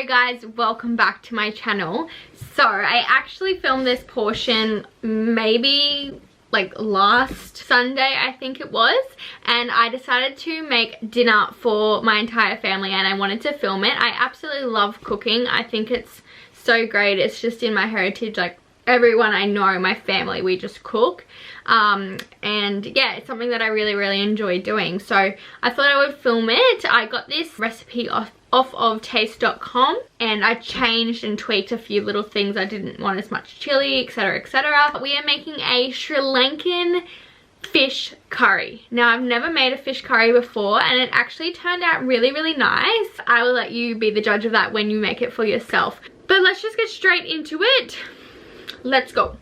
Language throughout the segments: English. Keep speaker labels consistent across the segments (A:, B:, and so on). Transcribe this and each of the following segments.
A: guys, welcome back to my channel. So I actually filmed this portion maybe like last Sunday, I think it was, and I decided to make dinner for my entire family and I wanted to film it. I absolutely love cooking. I think it's so great. It's just in my heritage. Like everyone I know, my family, we just cook. And yeah, it's something that I really enjoy doing. So I thought I would film it. I got this recipe off of taste.com and I changed and tweaked a few little things. I didn't want as much chili, etc, etc. We are making a Sri Lankan fish curry. Now I've never made a fish curry before and it actually turned out really nice. I will let you be the judge of that when you make it for yourself. But let's just get straight into it. Let's go.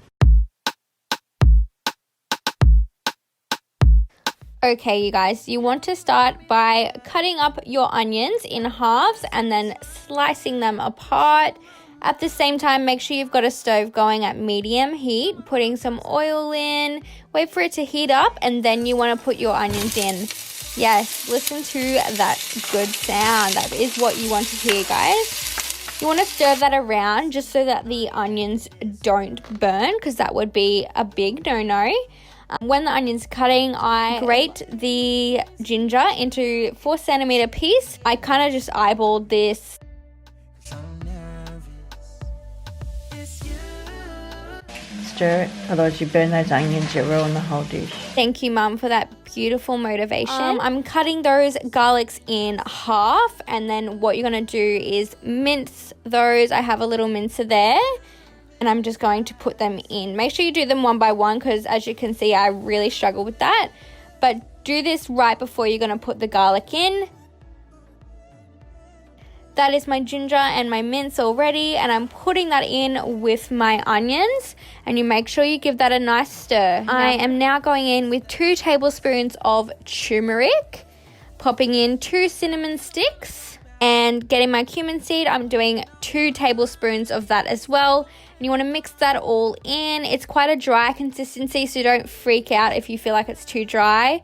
A: Okay, you guys, you want to start by cutting up your onions in halves and then slicing them apart. At the same time, make sure you've got a stove going at medium heat, putting some oil in, wait for it to heat up, and then you want to put your onions in. Yes, listen to that good sound. That is what you want to hear, guys. You want to stir that around just so that the onions don't burn, because that would be a big no-no. When the onion's cutting, I grate the ginger into 4cm piece. I kind of just eyeballed this.
B: Stir it, otherwise you burn those onions, you ruin the whole dish.
A: Thank you, Mum, for that beautiful motivation. I'm cutting those garlics in half, and then what you're going to do is mince those. I have a little mincer there. And I'm just going to put them in. Make sure you do them one by one because as you can see, I really struggle with that. But do this right before you're going to put the garlic in. That is my ginger and my mince already. And I'm putting that in with my onions. And you make sure you give that a nice stir. I am now going in with 2 tablespoons of turmeric. Popping in 2 cinnamon sticks. And getting my cumin seed, I'm doing 2 tablespoons of that as well. And you want to mix that all in. It's quite a dry consistency, so don't freak out if you feel like it's too dry.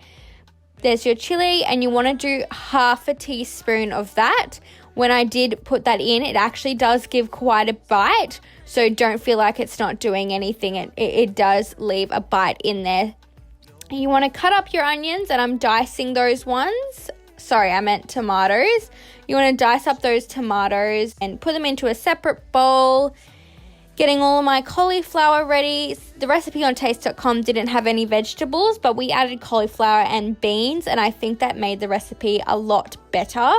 A: There's your chili, and you want to do half a teaspoon of that. When I did put that in, it actually does give quite a bite, so don't feel like it's not doing anything. It does leave a bite in there. You want to cut up your onions, and I'm dicing those ones. Sorry, I meant tomatoes. You want to dice up those tomatoes and put them into a separate bowl. Getting all of my cauliflower ready. The recipe on taste.com didn't have any vegetables, but we added cauliflower and beans, and I think that made the recipe a lot better.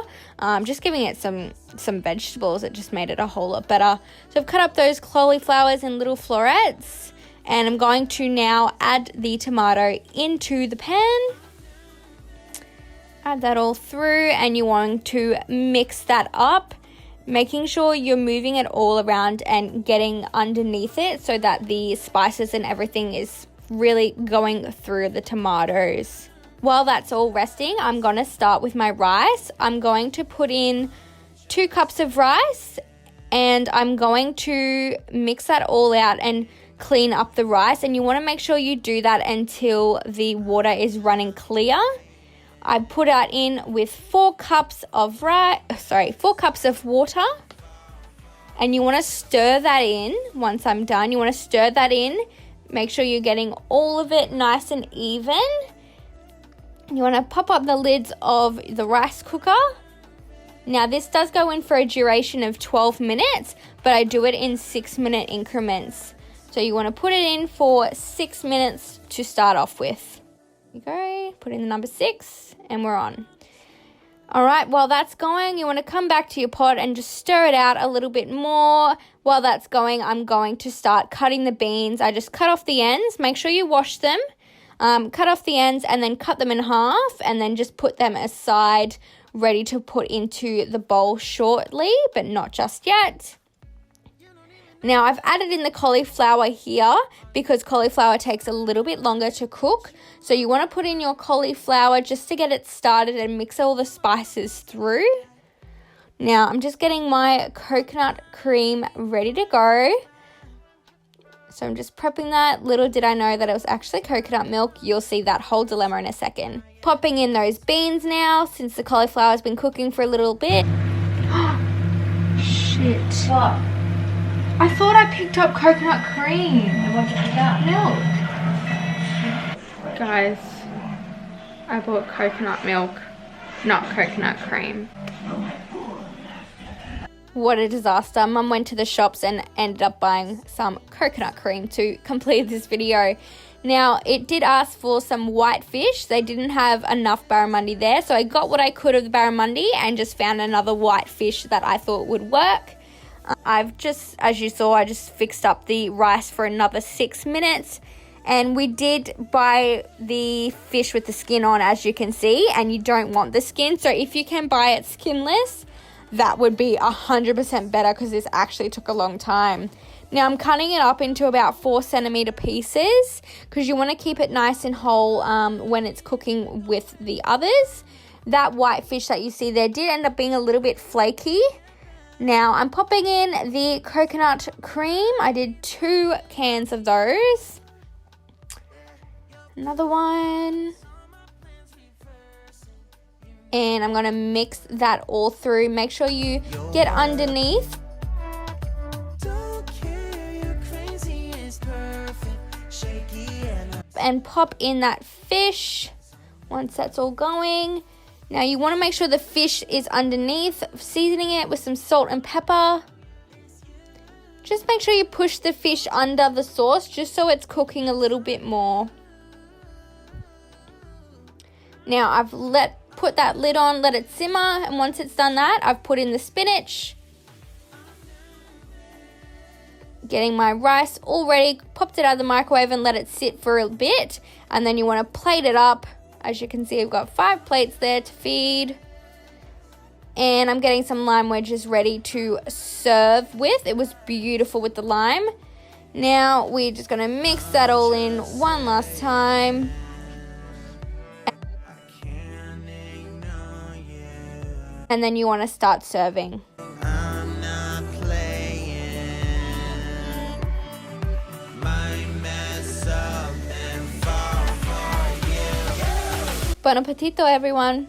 A: Just giving it some vegetables, it just made it a whole lot better. So I've cut up those cauliflowers in little florets, and I'm going to now add the tomato into the pan. Add that all through, and you want to mix that up. Making sure you're moving it all around and getting underneath it so that the spices and everything is really going through the tomatoes. While that's all resting, I'm going to start with my rice. I'm going to put in 2 cups of rice and I'm going to mix that all out and clean up the rice. And you want to make sure you do that until the water is running clear. I put that in with 4 cups of water, and you want to stir that in. Once I'm done, you want to stir that in. Make sure you're getting all of it nice and even. You want to pop up the lids of the rice cooker. Now this does go in for a duration of 12 minutes, but I do it in 6-minute increments. So you want to put it in for 6 minutes to start off with. There you go, put in the number 6 and we're on. Alright, while that's going, you want to come back to your pot and just stir it out a little bit more. While that's going, I'm going to start cutting the beans. I just cut off the ends, make sure you wash them. Cut off the ends and then cut them in half and then just put them aside, ready to put into the bowl shortly, but not just yet. Now I've added in the cauliflower here because cauliflower takes a little bit longer to cook. So you want to put in your cauliflower just to get it started and mix all the spices through. Now I'm just getting my coconut cream ready to go. So I'm just prepping that. Little did I know that it was actually coconut milk. You'll see that whole dilemma in a second. Popping in those beans now since the cauliflower has been cooking for a little bit.
B: Shit.
A: shit.
B: What?
A: I thought I picked up coconut cream.
B: And what did you get?
A: Milk. Guys, I bought coconut milk, not coconut cream. What a disaster. Mum went to the shops and ended up buying some coconut cream to complete this video. Now, it did ask for some white fish. They didn't have enough barramundi there, so I got what I could of the barramundi and just found another white fish that I thought would work. I've just, as you saw, I just fixed up the rice for another 6 minutes. And we did buy the fish with the skin on, as you can see, and you don't want the skin. So if you can buy it skinless, that would be 100% better because this actually took a long time. Now I'm cutting it up into about 4 centimeter pieces because you want to keep it nice and whole when it's cooking with the others. That white fish that you see there did end up being a little bit flaky. Now I'm popping in the coconut cream. I did 2 cans of those. Another one. And I'm going to mix that all through. Make sure you get underneath. And pop in that fish once that's all going. Now you want to make sure the fish is underneath, seasoning it with some salt and pepper. Just make sure you push the fish under the sauce just so it's cooking a little bit more. Now I've put that lid on, let it simmer, and once it's done that, I've put in the spinach. Getting my rice all ready, popped it out of the microwave and let it sit for a bit, and then you want to plate it up. As you can see, I've got 5 plates there to feed. And I'm getting some lime wedges ready to serve with. It was beautiful with the lime. Now we're just going to mix that all in one last time. And then you want to start serving. Bon appetito, everyone.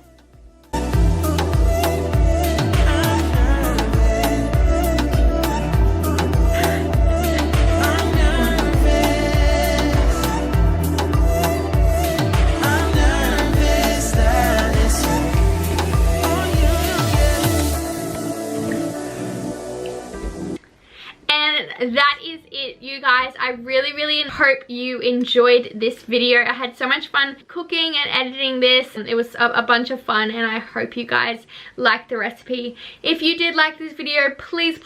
A: That is it, you guys. I really hope you enjoyed this video. I had so much fun cooking and editing this. It was a bunch of fun, and I hope you guys liked the recipe. If you did like this video, please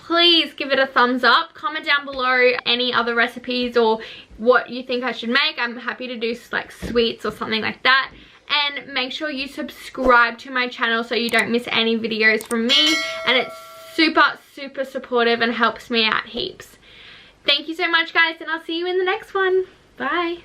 A: give it a thumbs up. Comment down below any other recipes or what you think I should make. I'm happy to do like sweets or something like that. And make sure you subscribe to my channel so you don't miss any videos from me. And it's super supportive and helps me out heaps. Thank you so much, guys, and I'll see you in the next one. Bye.